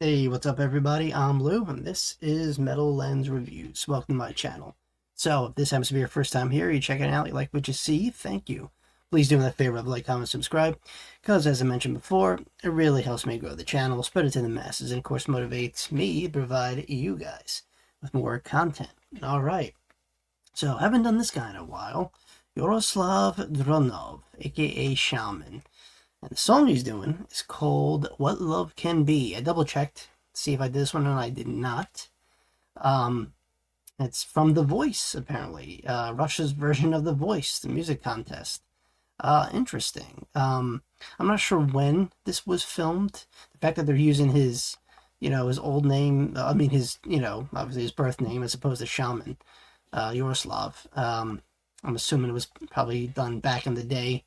Hey, what's up everybody? I'm Lou, and this is Metal Lens Reviews. Welcome to my channel. So, if this happens to be your first time here, you check it out, you like what you see, thank you. Please do me the favor of like, comment, subscribe, because as I mentioned before, it really helps me grow the channel, spread it to the masses, and of course motivates me to provide you guys with more content. Alright, so haven't done this guy in a while. Yaroslav Dronov, aka Shaman. And the song he's doing is called What Love Can Be. I double checked to see if I did this one, and I did not. It's from The Voice, apparently. Russia's version of The Voice, the music contest. Interesting. I'm not sure when this was filmed. The fact that they're using his, his old name, obviously his birth name as opposed to Shaman, Yaroslav. I'm assuming it was probably done back in the day.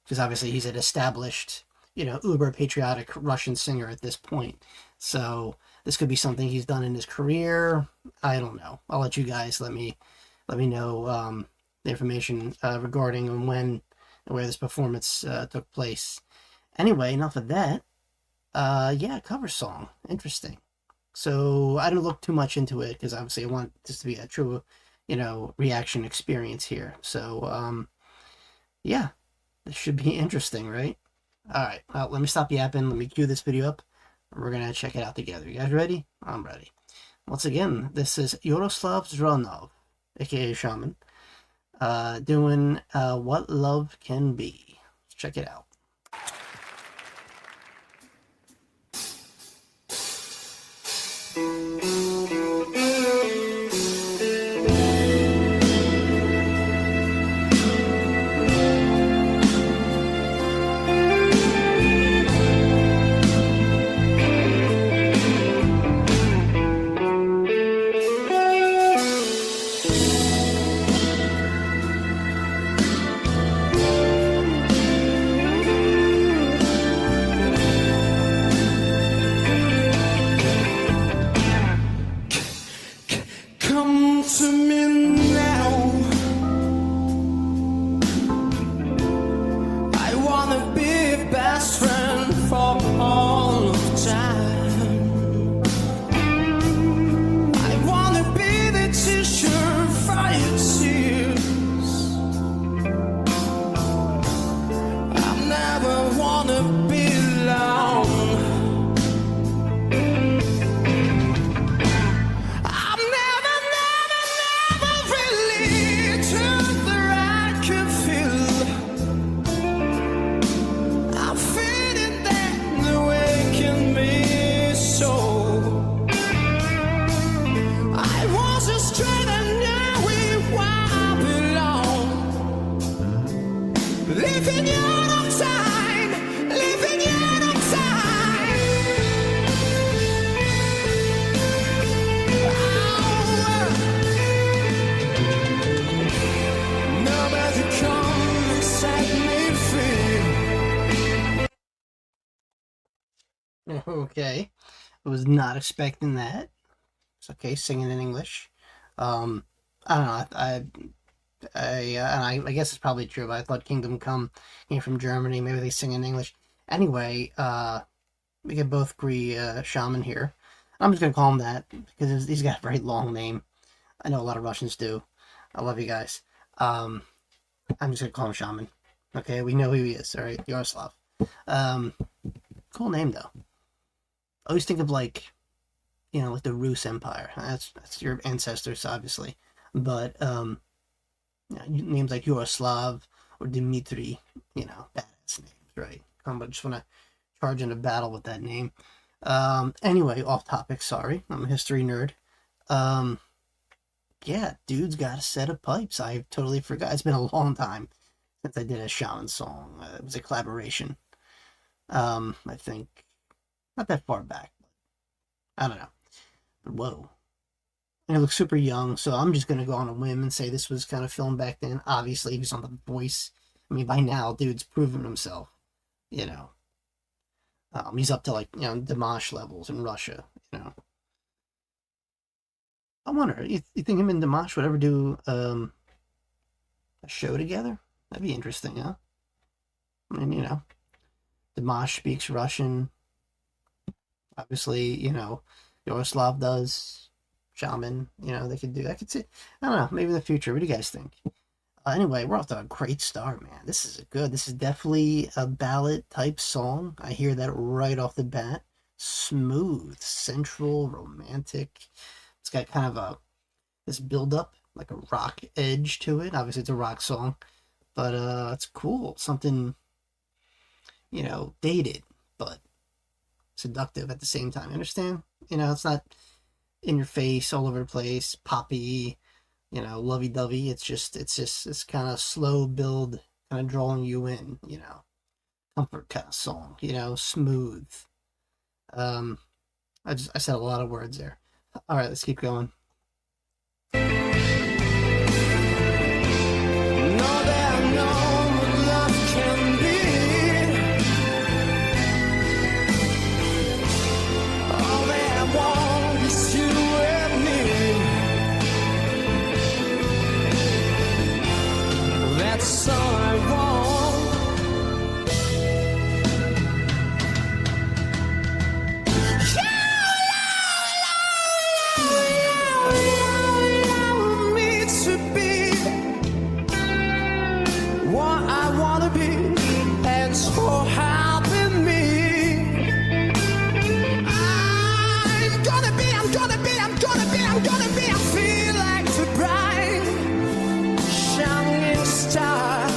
Because obviously he's an established, uber patriotic Russian singer at this point. So this could be something he's done in his career. I don't know. I'll let you guys let me know the information regarding when and where this performance took place. Anyway, enough of that. Yeah, cover song. Interesting. So I didn't look too much into it because obviously I want this to be a true, reaction experience here. So yeah. This should be interesting, right? Alright, well, let me stop yapping. Let me cue this video up. We're going to check it out together. You guys ready? I'm ready. Once again, this is Yaroslav Dronov, aka Shaman, doing What Love Can Be. Let's check it out. Come to me now. I wanna be best friend for all of time. I wanna be the teacher for your tears. I never wanna be alone. Living out of time, living out of time. Nobody come and set me free. Okay. I was not expecting that. It's okay, singing in English. I don't know. I guess it's probably true, but I thought Kingdom Come came from Germany. Maybe they sing in English. Anyway, we can both agree Shaman here. I'm just going to call him that because he's got a very long name. I know a lot of Russians do. I love you guys. I'm just going to call him Shaman. Okay, we know who he is. All right, Yaroslav. Cool name, though. I always think of, like the Rus Empire. That's your ancestors, obviously. But, names like Yaroslav or Dmitri, badass names, right? I just want to charge into battle with that name. Anyway, off topic, sorry. I'm a history nerd. Yeah, dude's got a set of pipes. I totally forgot. It's been a long time since I did a Shaman song. It was a collaboration. I think not that far back. I don't know. But whoa. And it looks super young, so I'm just going to go on a whim and say this was kind of filmed back then. Obviously, he's on The Voice. I mean, by now, dude's proven himself, He's up to, Dimash levels in Russia, I wonder, you think him and Dimash would ever do a show together? That'd be interesting, huh? I mean, Dimash speaks Russian. Obviously, Yaroslav does. Shaman, they could do. I could see. I don't know. Maybe in the future. What do you guys think? Anyway, we're off to a great start, man. This is good. This is definitely a ballad type song. I hear that right off the bat. Smooth, sensual, romantic. It's got kind of this build up, like a rock edge to it. Obviously, it's a rock song, but it's cool. Something, dated, but seductive at the same time. You understand? It's not in your face, all over the place, poppy, lovey-dovey. It's kind of slow build, kind of drawing you in, comfort kind of song, smooth. I said a lot of words there. All right, let's keep going. That's all I want. Allow me to be what I wanna be. Thanks for helping me. I'm gonna be. I feel like the bright shining star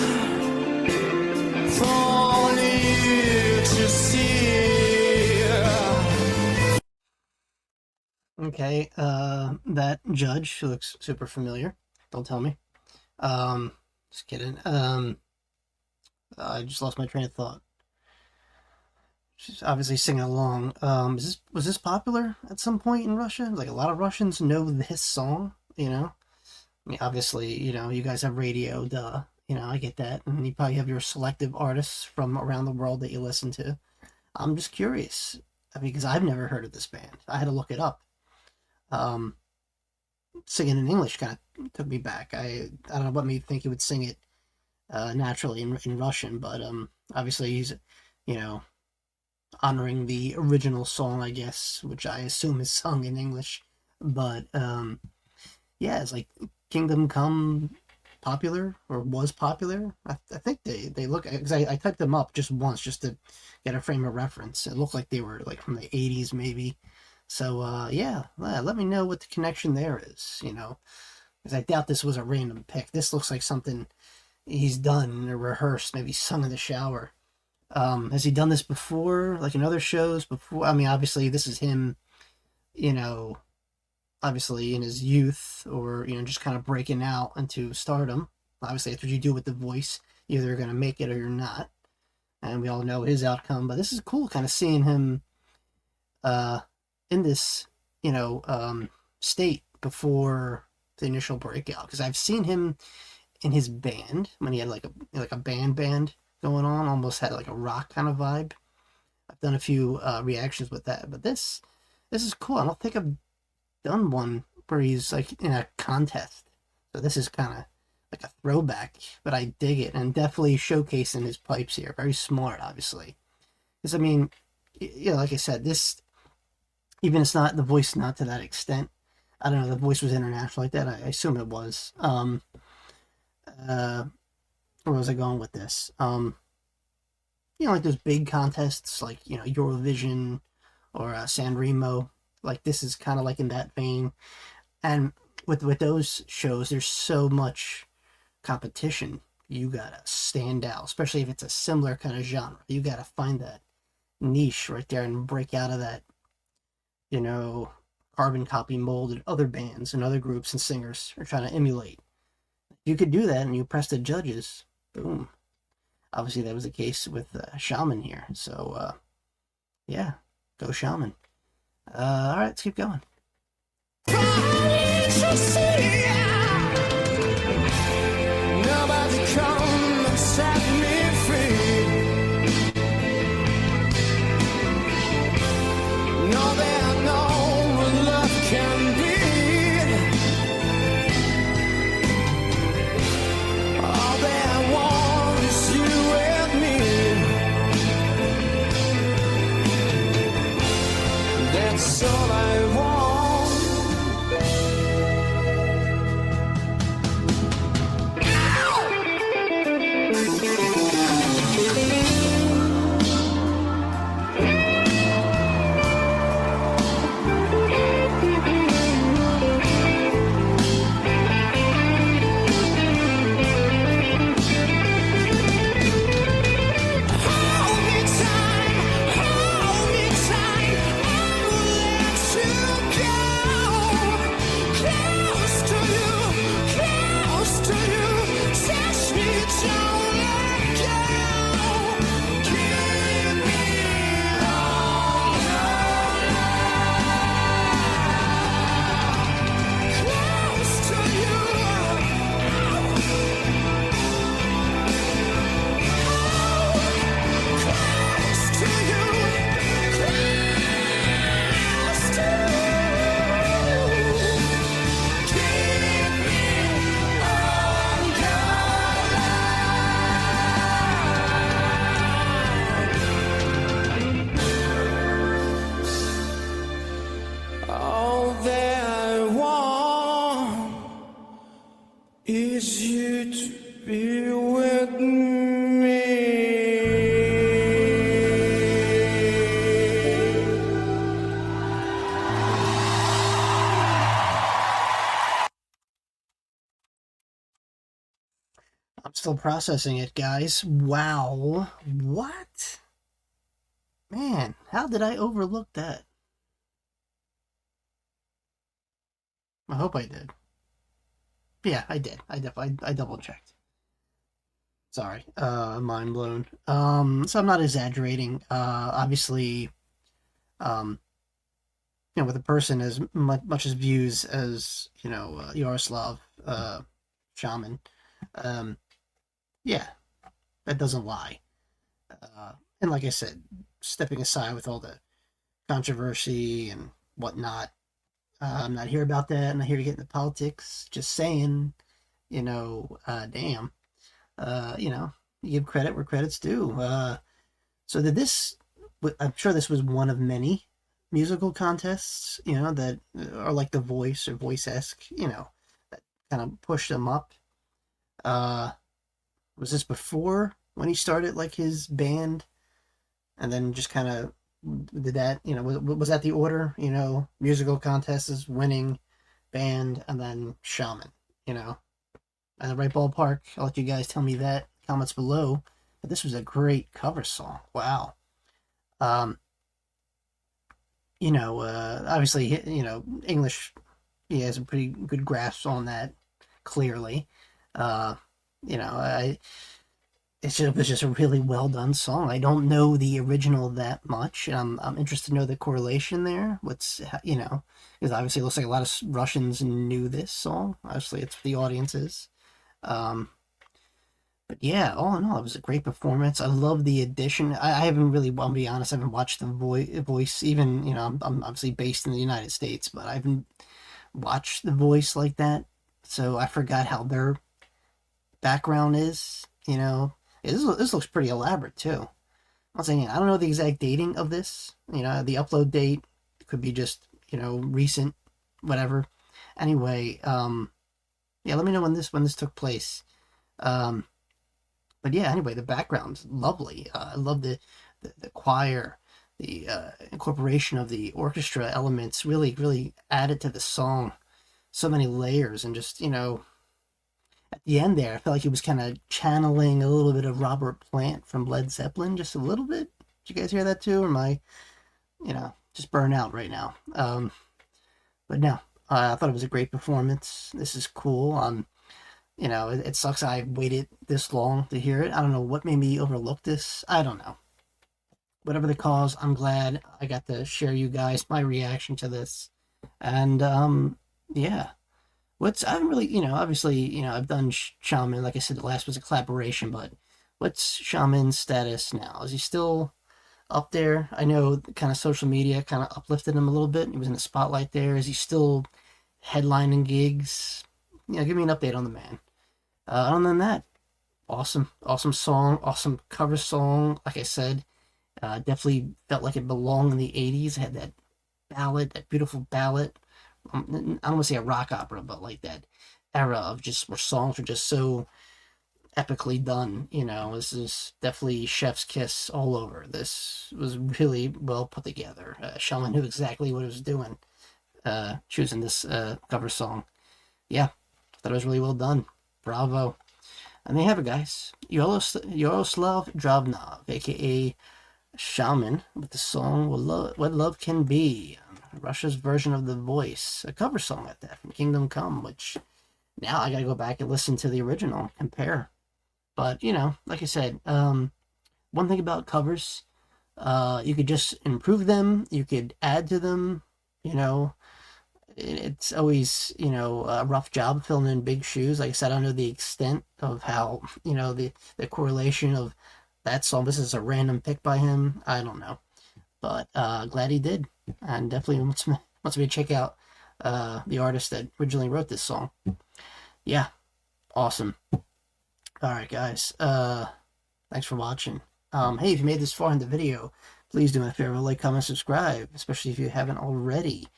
for you to see. Okay, that judge who looks super familiar. Don't tell me. Just kidding. I just lost my train of thought. She's obviously singing along. Was this popular at some point in Russia? Like a lot of Russians know this song, I mean, obviously, you guys have radio, duh. I get that. And you probably have your selective artists from around the world that you listen to. I'm just curious. Because I've never heard of this band. I had to look it up. Singing in English kind of took me back. I don't know what made me think he would sing it naturally in Russian, but obviously he's, honoring the original song, I guess, which I assume is sung in English. But yeah, it's like Kingdom Come popular, or was popular. I think they look, because I typed them up just once just to get a frame of reference. It looked like they were like from the 80s maybe. So yeah, let me know what the connection there is, because I doubt this was a random pick. This looks like something he's done or rehearsed, maybe sung in the shower. Has he done this before, like in other shows before? I mean, obviously this is him, obviously in his youth, or just kind of breaking out into stardom. Obviously that's what you do with the voice. Either you're going to make it or you're not, and we all know his outcome. But this is cool, kind of seeing him in this state before the initial breakout, because I've seen him in his band when he had like a band going on, almost had like a rock kind of vibe. I've done a few reactions with that, but this is cool. I don't think I've done one where he's like in a contest, so this is kind of like a throwback, but I dig it, and definitely showcasing his pipes here. Very smart, obviously, because I mean, like I said, this, even it's not the voice, not to that extent. I don't know, the voice was international like that. I assume it was. Where was I going with this? Like those big contests, like Eurovision or San Remo. Like this is kind of like in that vein. And with those shows, there's so much competition. You gotta stand out, especially if it's a similar kind of genre. You gotta find that niche right there and break out of that, carbon copy mold that other bands and other groups and singers are trying to emulate. If you could do that and you press the judges, boom. Obviously that was the case with Shaman here. So yeah, go Shaman. All right, let's keep going. Nobody come and set me free. No, they know what love can be. All they want is you and me. is you to be with me. I'm still processing it, guys. Wow. What? Man, how did I overlook that? I hope I did. Yeah, I did. I double checked. Sorry. Mind blown. So I'm not exaggerating. Obviously, um, with a person as much as views as, Yaroslav, Shaman, um, yeah, that doesn't lie. And like I said, stepping aside with all the controversy and whatnot, I'm not here about that. I'm not here to get into politics. Just saying, damn, you give credit where credit's due. So did this? I'm sure this was one of many musical contests, that are like The Voice or Voice-esque, that kind of pushed him up. Uh, was this before when he started like his band, and then just kind of did that? Was that the order? Musical contests is winning, band, and then shaman. And the right ballpark. I'll let you guys tell me that comments below. But this was a great cover song. Wow. Um, obviously, English, he has a pretty good grasp on that, clearly. Uh, I it was just a really well done song. I don't know the original that much. I'm interested to know the correlation there. Because obviously it looks like a lot of Russians knew this song. Obviously, it's for the audiences. Um, but yeah, all in all, it was a great performance. I love the addition. I haven't really, I'll be honest, I haven't watched the voice. Even, I'm obviously based in the United States, but I haven't watched the voice like that. So I forgot how their background is. This looks pretty elaborate too. I'm saying, I don't know the exact dating of this. The upload date could be just, recent, whatever. Anyway, yeah, let me know when this took place. But yeah, anyway, the background's lovely. I love the choir, the incorporation of the orchestra elements really, really added to the song. So many layers, and just, at the end there, I felt like he was kind of channeling a little bit of Robert Plant from Led Zeppelin, just a little bit. Did you guys hear that too? Or am I, just burnt out right now? But no, I thought it was a great performance. This is cool. It sucks I waited this long to hear it. I don't know what made me overlook this. I don't know. Whatever the cause, I'm glad I got to share you guys my reaction to this. And yeah. I haven't really, obviously, I've done Shaman. Like I said, the last was a collaboration, but what's Shaman's status now? Is he still up there? I know kind of social media kind of uplifted him a little bit. He was in the spotlight there. Is he still headlining gigs? Give me an update on the man. Other than that, awesome song, awesome cover song. Like I said, definitely felt like it belonged in the 80s. It had that ballad, that beautiful ballad. I don't want to say a rock opera, but like that era of just where songs were just so epically done. This is definitely chef's kiss all over. This was really well put together. Shaman knew exactly what he was doing, choosing this cover song. Yeah, thought it was really well done. Bravo. And there you have it, guys. Yaroslav Dronov, aka Shaman, with the song What Love Can Be. Russia's version of The Voice, a cover song at that from Kingdom Come, which now I gotta go back and listen to the original, compare. But, like I said, one thing about covers, you could just improve them, you could add to them, it's always, a rough job filling in big shoes. Like I said, I don't know the extent of how, the correlation of that song. This is a random pick by him. I don't know. But glad he did. And definitely wants me to check out the artist that originally wrote this song. Yeah, awesome. All right, guys. Thanks for watching. Hey, if you made this far in the video, please do me a favor, like, comment, subscribe, especially if you haven't already.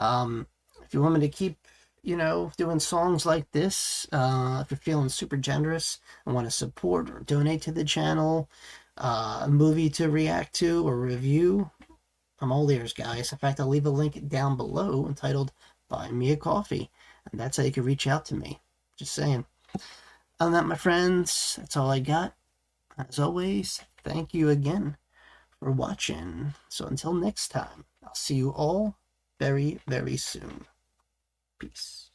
If you want me to keep, doing songs like this, if you're feeling super generous and want to support or donate to the channel, a movie to react to or review, I'm all ears, guys. In fact, I'll leave a link down below entitled Buy Me a Coffee, and that's how you can reach out to me. Just saying. Other than that, my friends, that's all I got. As always, thank you again for watching. So until next time, I'll see you all very, very soon. Peace.